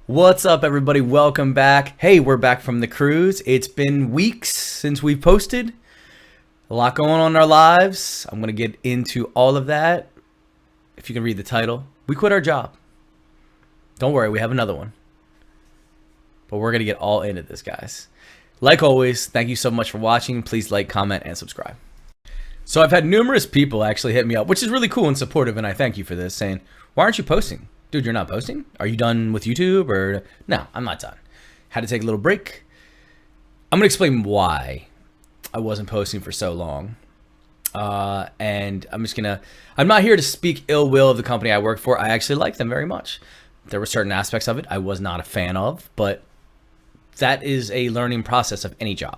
What's up, everybody? Welcome back. Hey, we're back from the cruise. It's been weeks since we've posted. A lot going on in our lives. I'm going to get into all of that. If you can read the title, we quit our job. Don't worry, we have another one. But we're going to get all into this, guys. Like always, thank you so much for watching. Please like, comment, and subscribe. So I've had numerous people actually hit me up, which is really cool and supportive, and I thank you for this, saying, why aren't you posting? Dude, you're not posting? Are you done with YouTube? Or no, I'm not done. Had to take a little break. I'm going to explain why I wasn't posting for so long. And I'm not here to speak ill will of the company I work for. I actually like them very much. There were certain aspects of it I was not a fan of, but that is a learning process of any job.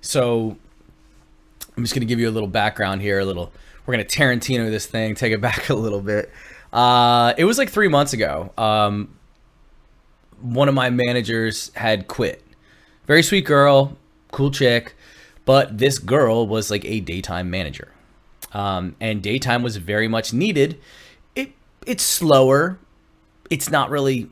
So I'm just going to give you a little background here, we're going to Tarantino this thing, take it back a little bit. It was like 3 months ago. One of my managers had quit. Very sweet girl, cool chick, but this girl was like a daytime manager. And daytime was very much needed. It's slower. It's not really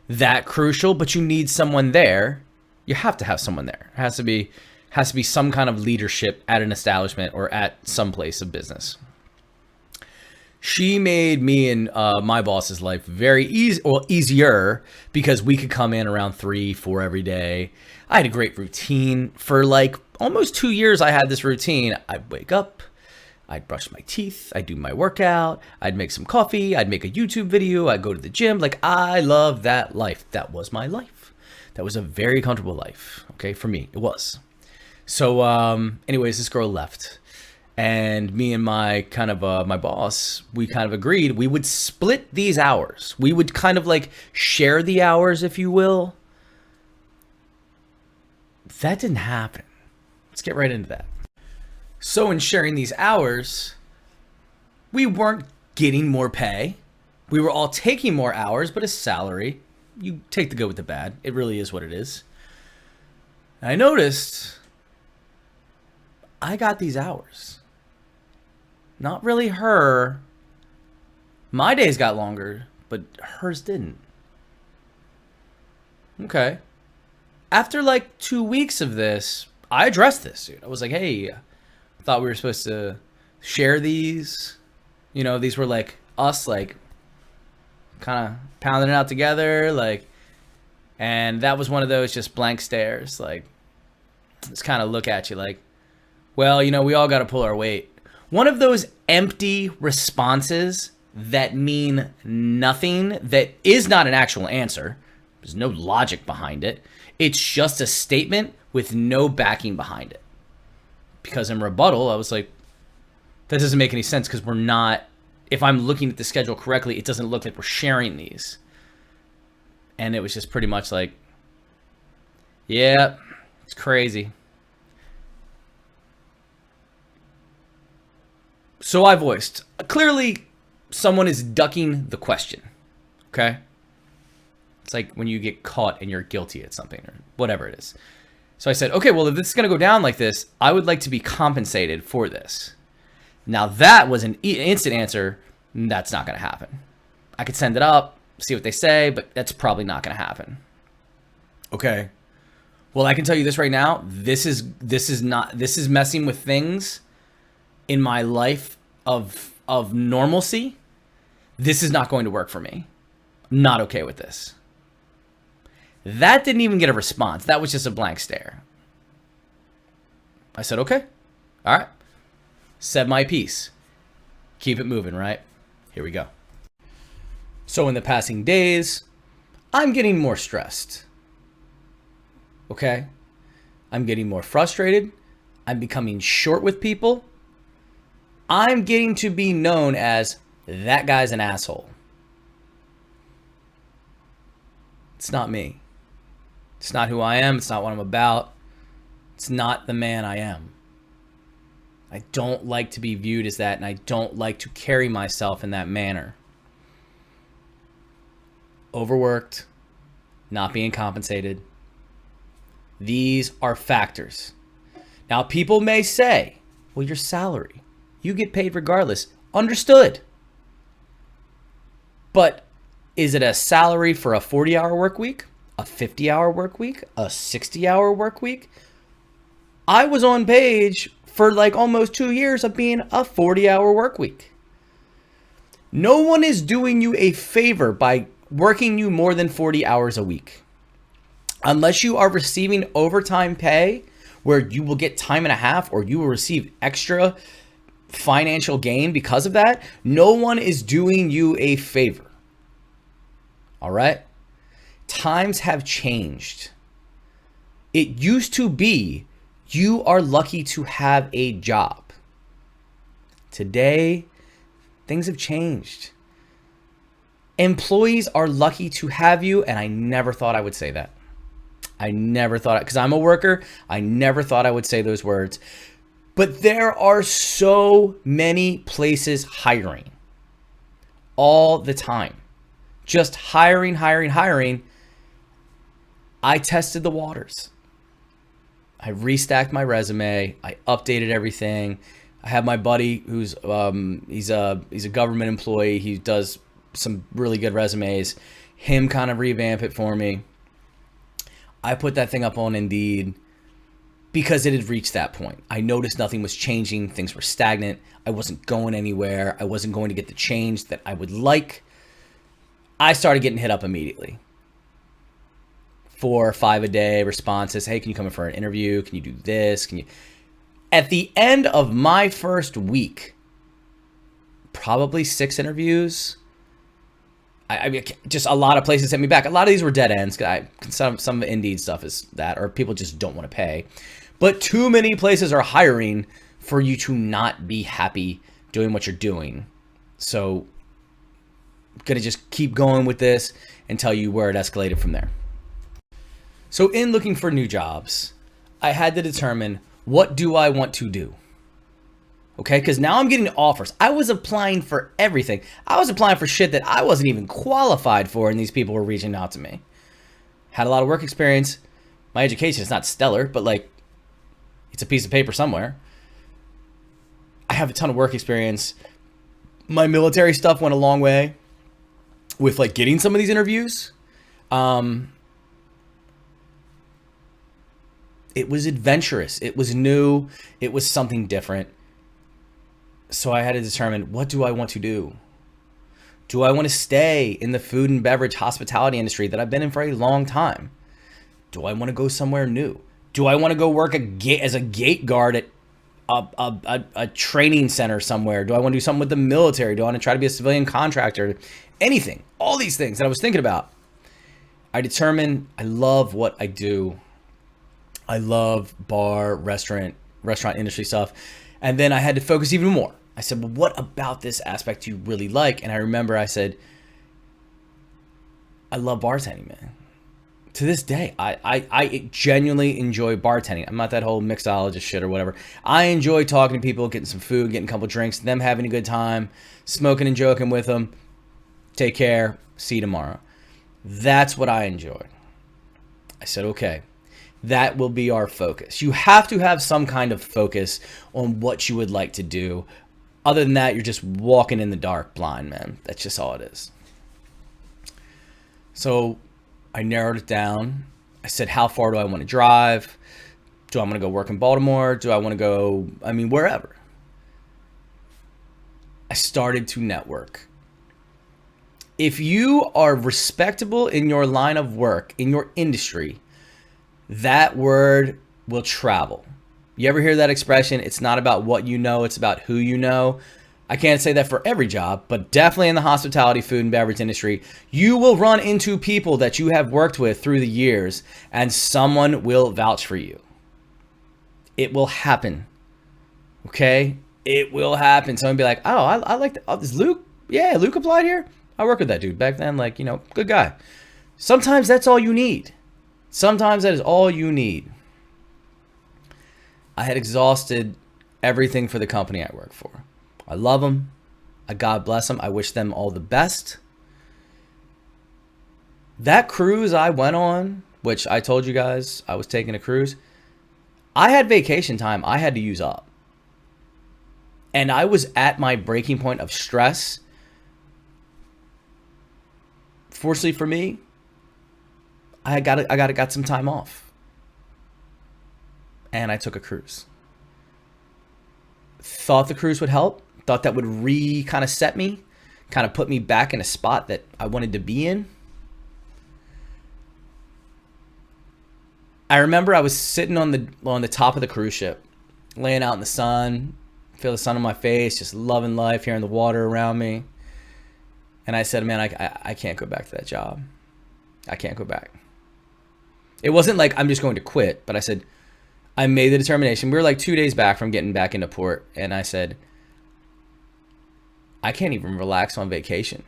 that crucial, but you need someone there. You have to have someone there. It has to be some kind of leadership at an establishment or at some place of business. She made me and my boss's life very easier because we could come in around 3, 4 every day. I had a great routine for like almost 2 years. I had this routine. I'd wake up, I'd brush my teeth, I'd do my workout, I'd make some coffee, I'd make a YouTube video, I'd go to the gym. Like, I love that life. That was my life. That was a very comfortable life. Okay, for me, it was. So, anyways, this girl left. And me and my my boss, we kind of agreed we would split these hours. We would kind of like share the hours, if you will. That didn't happen. Let's get right into that. So in sharing these hours, we weren't getting more pay. We were all taking more hours, but a salary. You take the good with the bad. It really is what it is. And I noticed I got these hours. Not really her. My days got longer, but hers didn't. Okay. After like 2 weeks of this, I addressed this, dude. I was like, hey, I thought we were supposed to share these. You know, these were like us, like kind of pounding it out together. Like, and that was one of those just blank stares. Like, just kind of look at you like, well, you know, we all got to pull our weight. One of those empty responses that mean nothing, that is not an actual answer. There's no logic behind it. It's just a statement with no backing behind it. Because in rebuttal, I was like, that doesn't make any sense because we're not, if I'm looking at the schedule correctly, it doesn't look like we're sharing these. And it was just pretty much like, yeah, it's crazy. So I voiced, clearly someone is ducking the question, okay? It's like when you get caught and you're guilty at something or whatever it is. So I said, okay, well, if this is going to go down like this, I would like to be compensated for this. Now that was an instant answer. That's not going to happen. I could send it up, see what they say, but that's probably not going to happen. Okay. Well, I can tell you this right now. This is messing with things in my life of normalcy. This is not going to work for me. I'm not okay with this. That didn't even get a response. That was just a blank stare. I said, okay. All right. Said my piece. Keep it moving, right? Here we go. So in the passing days, I'm getting more stressed. Okay? I'm getting more frustrated. I'm becoming short with people. I'm getting to be known as that guy's an asshole. It's not me. It's not who I am. It's not what I'm about. It's not the man I am. I don't like to be viewed as that, and I don't like to carry myself in that manner. Overworked, not being compensated. These are factors. Now, people may say, well, your salary, you get paid regardless. Understood. But Is it a salary for a 40-hour work week, a 50-hour work week, a 60-hour work week? I was on page for like almost 2 years of being a 40-hour work week. No one is doing you a favor by working you more than 40 hours a week. Unless you are receiving overtime pay where you will get time and a half or you will receive extra financial gain because of that, no one is doing you a favor. All right? Times have changed. It used to be you are lucky to have a job. Today, things have changed. Employees are lucky to have you, and I never thought I would say that. I never thought, because I'm a worker, I never thought I would say those words. But there are so many places hiring all the time. Just hiring. I tested the waters. I restacked my resume. I updated everything. I have my buddy who's he's a government employee. He does some really good resumes. Him kind of revamp it for me. I put that thing up on Indeed because it had reached that point. I noticed nothing was changing. Things were stagnant. I wasn't going anywhere. I wasn't going to get the change that I would like. I started getting hit up immediately. 4 or 5 a day responses. Hey, can you come in for an interview? Can you do this? Can you? At the end of my first week, probably 6 interviews. I mean, just a lot of places sent me back. A lot of these were dead ends. Some Indeed stuff is that, or people just don't want to pay. But too many places are hiring for you to not be happy doing what you're doing. So I'm going to just keep going with this and tell you where it escalated from there. So in looking for new jobs, I had to determine, what do I want to do? Okay, because now I'm getting offers. I was applying for everything. I was applying for shit that I wasn't even qualified for, and these people were reaching out to me. Had a lot of work experience. My education is not stellar, but like, it's a piece of paper somewhere. I have a ton of work experience. My military stuff went a long way with like getting some of these interviews. It was adventurous. It was new. It was something different. So I had to determine, what do I want to do? Do I want to stay in the food and beverage hospitality industry that I've been in for a long time? Do I want to go somewhere new? Do I want to go work as a gate guard at a training center somewhere? Do I want to do something with the military? Do I want to try to be a civilian contractor? Anything. All these things that I was thinking about. I determined I love what I do. I love bar, restaurant industry stuff. And then I had to focus even more. I said, well, what about this aspect do you really like? And I remember I said, I love bartending, man. To this day, I genuinely enjoy bartending. I'm not that whole mixologist shit or whatever. I enjoy talking to people, getting some food, getting a couple drinks, them having a good time, smoking and joking with them. Take care. See you tomorrow. That's what I enjoy. I said, okay. That will be our focus. You have to have some kind of focus on what you would like to do. Other than that, you're just walking in the dark blind, man. That's just all it is. So I narrowed it down. I said, how far do I want to drive? Do I want to go work in Baltimore? Do I want to go, wherever? I started to network. If you are respectable in your line of work, in your industry, that word will travel. You ever hear that expression? It's not about what you know, it's about who you know. I can't say that for every job, but definitely in the hospitality, food, and beverage industry, you will run into people that you have worked with through the years, and someone will vouch for you. It will happen. Okay? It will happen. Someone will be like, oh, I like that. Oh, is Luke? Yeah, Luke applied here? I worked with that dude back then. Like, good guy. Sometimes that's all you need. Sometimes that is all you need. I had exhausted everything for the company I work for. I love them. God bless them. I wish them all the best. That cruise I went on, which I told you guys I was taking a cruise, I had vacation time I had to use up. And I was at my breaking point of stress Fortunately for me, I got some time off, and I took a cruise. Thought the cruise would help. Thought that would kind of set me, kind of put me back in a spot that I wanted to be in. I remember I was sitting on the top of the cruise ship, laying out in the sun, feel the sun on my face, just loving life, hearing the water around me. And I said, man, I can't go back to that job. I can't go back. It wasn't like I'm just going to quit, but I said, I made the determination. We were like 2 days back from getting back into port. And I said, I can't even relax on vacation.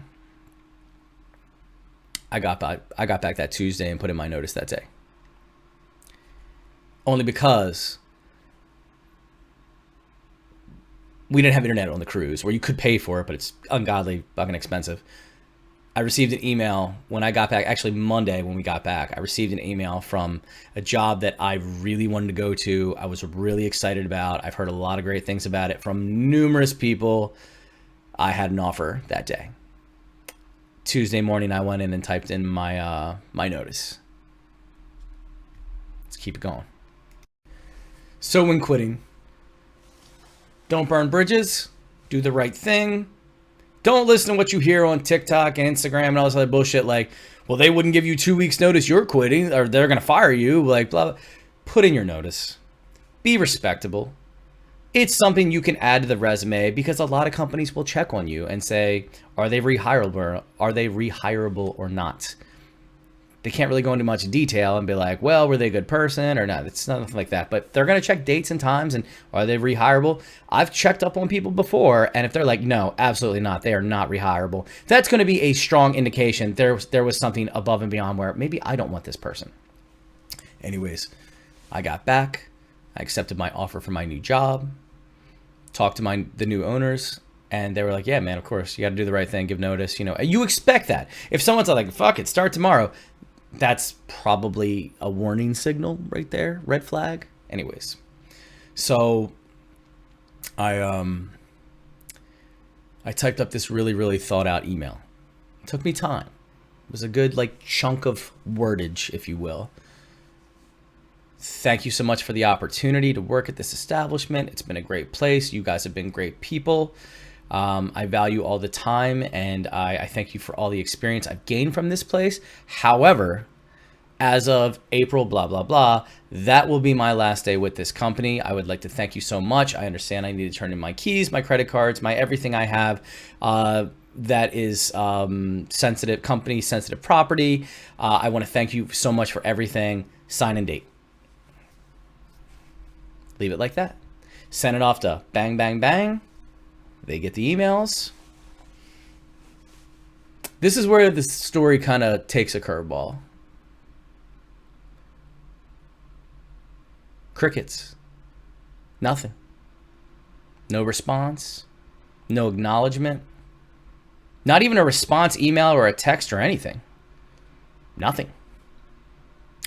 I got back that Tuesday and put in my notice that day. Only because we didn't have internet on the cruise, where you could pay for it, but it's ungodly fucking expensive. I received an email when I got back, actually Monday when we got back, I received an email from a job that I really wanted to go to. I was really excited about. I've heard a lot of great things about it from numerous people. I had an offer that day. Tuesday morning, I went in and typed in my notice. Let's keep it going. So when quitting, don't burn bridges, do the right thing. Don't listen to what you hear on TikTok and Instagram and all this other bullshit like, well, they wouldn't give you 2 weeks notice, you're quitting, or they're going to fire you, like blah, blah. Put in your notice. Be respectable. It's something you can add to the resume because a lot of companies will check on you and say, are they rehirable? Are they rehirable or not? They can't really go into much detail and be like, well, were they a good person or not? It's nothing like that. But they're going to check dates and times and are they rehirable? I've checked up on people before, and if they're like, no, absolutely not, they are not rehirable, that's going to be a strong indication there was something above and beyond where maybe I don't want this person. Anyways, I got back. I accepted my offer for my new job, talked to the new owners, and they were like, yeah, man, of course, you got to do the right thing, give notice. You know, you expect that. If someone's like, fuck it, start tomorrow, that's probably a warning signal right there, red flag. Anyways, so I typed up this really, really thought out email. It took me time. It was a good like chunk of wordage, if you will. Thank you so much for the opportunity to work at this establishment. It's been a great place. You guys have been great people. I value all the time, and I thank you for all the experience I've gained from this place. However, as of April, blah, blah, blah, that will be my last day with this company. I would like to thank you so much. I understand I need to turn in my keys, my credit cards, my everything I have that is sensitive company, sensitive property. I want to thank you so much for everything. Sign and date. Leave it like that. Send it off to bang, bang, bang. They get the emails. This is where the story kind of takes a curveball. Crickets. Nothing. No response. No acknowledgement. Not even a response email or a text or anything. Nothing.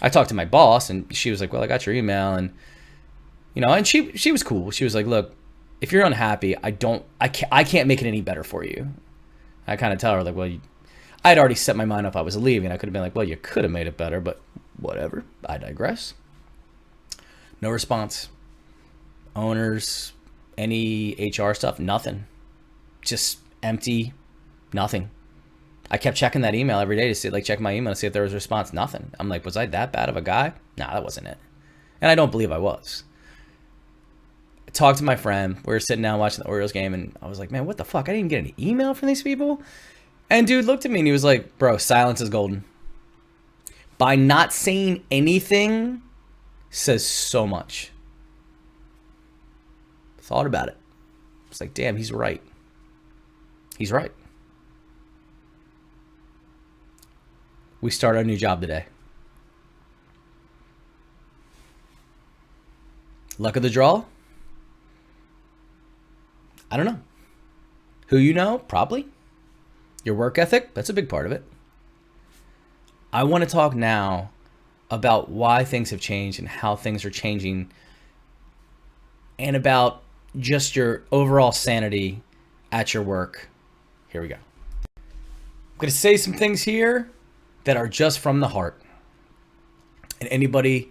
I talked to my boss and she was like, well, I got your email. And, you know, and she was cool. She was like, look, if you're unhappy, I can't make it any better for you. I kind of tell her like, well, I'd already set my mind up I was leaving. I could have been like, well, you could have made it better, but whatever. I digress. No response. Owners, any HR stuff, nothing. Just empty, nothing. I kept checking that email every day to see, like, check my email to see if there was a response. Nothing. I'm like, was I that bad of a guy? Nah, that wasn't it. And I don't believe I was. Talked to my friend. We were sitting down watching the Orioles game, and I was like, man, what the fuck? I didn't get an email from these people. And dude looked at me and he was like, bro, silence is golden. By not saying anything says so much. Thought about it. It's like, damn, he's right. He's right. We start our new job today. Luck of the draw? I don't know. Who you know? Probably. Your work ethic? That's a big part of it. I want to talk now about why things have changed and how things are changing, and about just your overall sanity at your work. Here we go. going to say some things here that are just from the heart. And anybody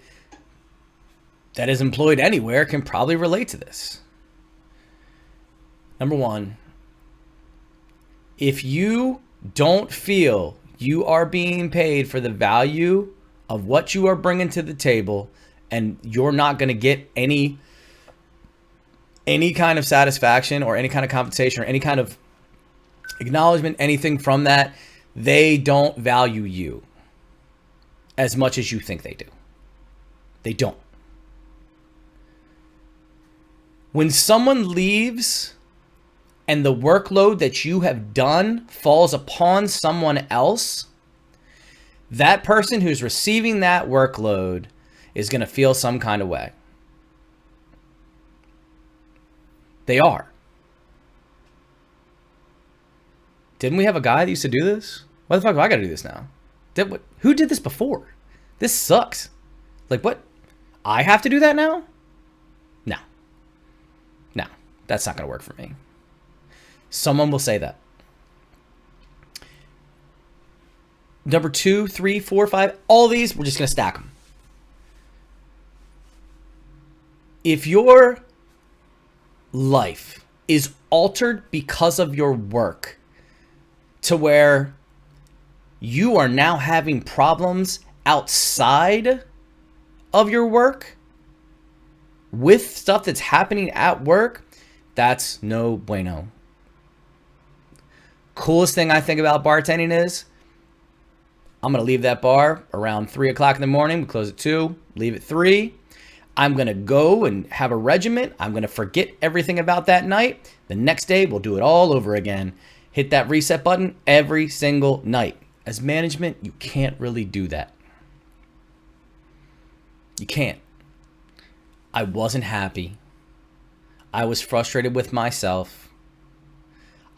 that is employed anywhere can probably relate to this. Number one, if you don't feel you are being paid for the value of what you are bringing to the table, and you're not going to get any kind of satisfaction or any kind of compensation or any kind of acknowledgement, anything from that, they don't value you as much as you think they do. They don't. When someone leaves and the workload that you have done falls upon someone else, that person who's receiving that workload is going to feel some kind of way. They are. Didn't we have a guy that used to do this? Why the fuck do I got to do this now? Who did this before? This sucks. Like, what? I have to do that now? No. No, that's not going to work for me. Someone will say that. Number 2, 3, 4, 5, all these, we're just going to stack them. If your life is altered because of your work to where you are now having problems outside of your work with stuff that's happening at work, that's no bueno. Coolest thing I think about bartending is I'm going to leave that bar around 3 o'clock in the morning. We close at 2, leave at 3. I'm going to go and have a regiment. I'm going to forget everything about that night. The next day, we'll do it all over again. Hit that reset button every single night. As management, you can't really do that. You can't. I wasn't happy. I was frustrated with myself.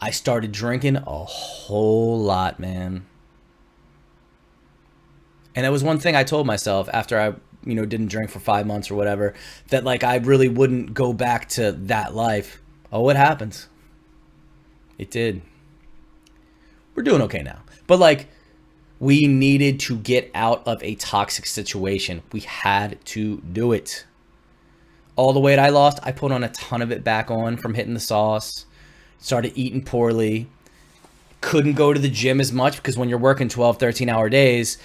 I started drinking a whole lot, man. And that was one thing I told myself after I, didn't drink for 5 months or whatever, that like I really wouldn't go back to that life. Oh, it happens. It did. We're doing okay now. But like, we needed to get out of a toxic situation. We had to do it. All the weight I lost, I put on a ton of it back on from hitting the sauce. Started eating poorly. Couldn't go to the gym as much because when you're working 12, 13-hour days,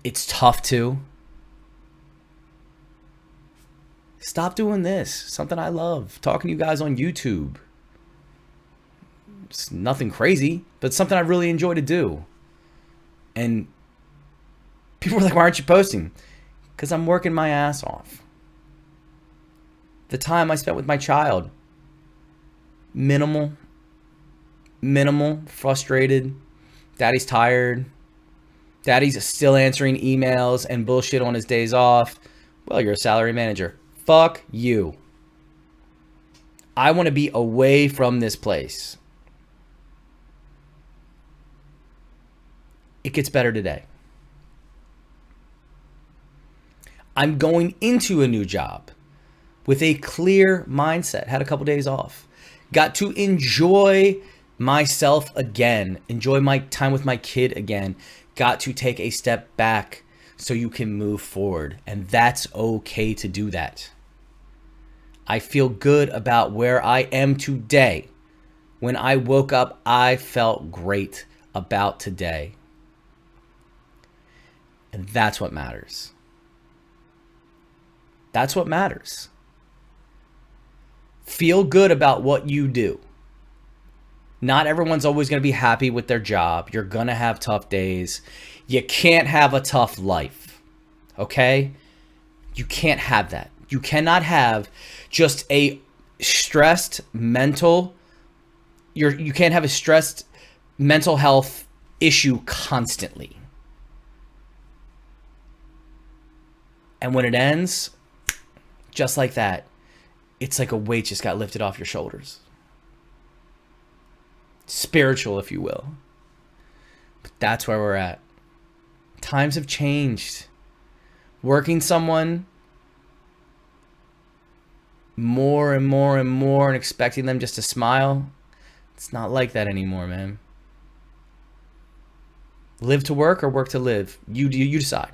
it's tough to. Stop doing this. Something I love. Talking to you guys on YouTube. It's nothing crazy, but it's something I really enjoy to do. And people were like, why aren't you posting? Because I'm working my ass off. The time I spent with my child, minimal, frustrated. Daddy's tired. Daddy's still answering emails and bullshit on his days off. Well, you're a salary manager. Fuck you. I want to be away from this place. It gets better today. I'm going into a new job with a clear mindset. Had a couple days off. Got to enjoy myself again. Enjoy my time with my kid again. Got to take a step back so you can move forward. And that's okay to do that. I feel good about where I am today. When I woke up, I felt great about today. And that's what matters. That's what matters. Feel good about what you do. Not everyone's always going to be happy with their job. You're going to have tough days. You can't have a tough life. Okay? You can't have that. You cannot have just a stressed mental, you can't have a stressed mental health issue constantly. And when it ends, just like that, it's like a weight just got lifted off your shoulders. Spiritual, if you will. But that's where we're at. Times have changed. Working someone more and more and more and expecting them just to smile, it's not like that anymore, man. Live to work or work to live? You decide.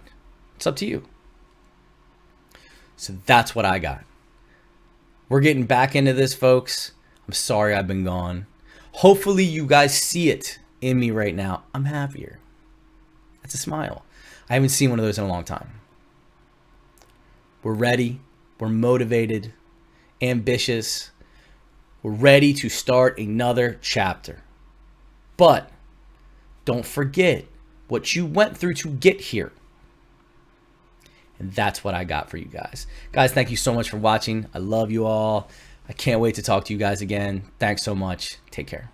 It's up to you. So that's what I got. We're getting back into this, folks. I'm sorry I've been gone. Hopefully you guys see it in me right now. I'm happier. That's a smile. I haven't seen one of those in a long time. We're ready. We're motivated, ambitious. We're ready to start another chapter. But don't forget what you went through to get here. And that's what I got for you guys. Guys, thank you so much for watching. I love you all. I can't wait to talk to you guys again. Thanks so much. Take care.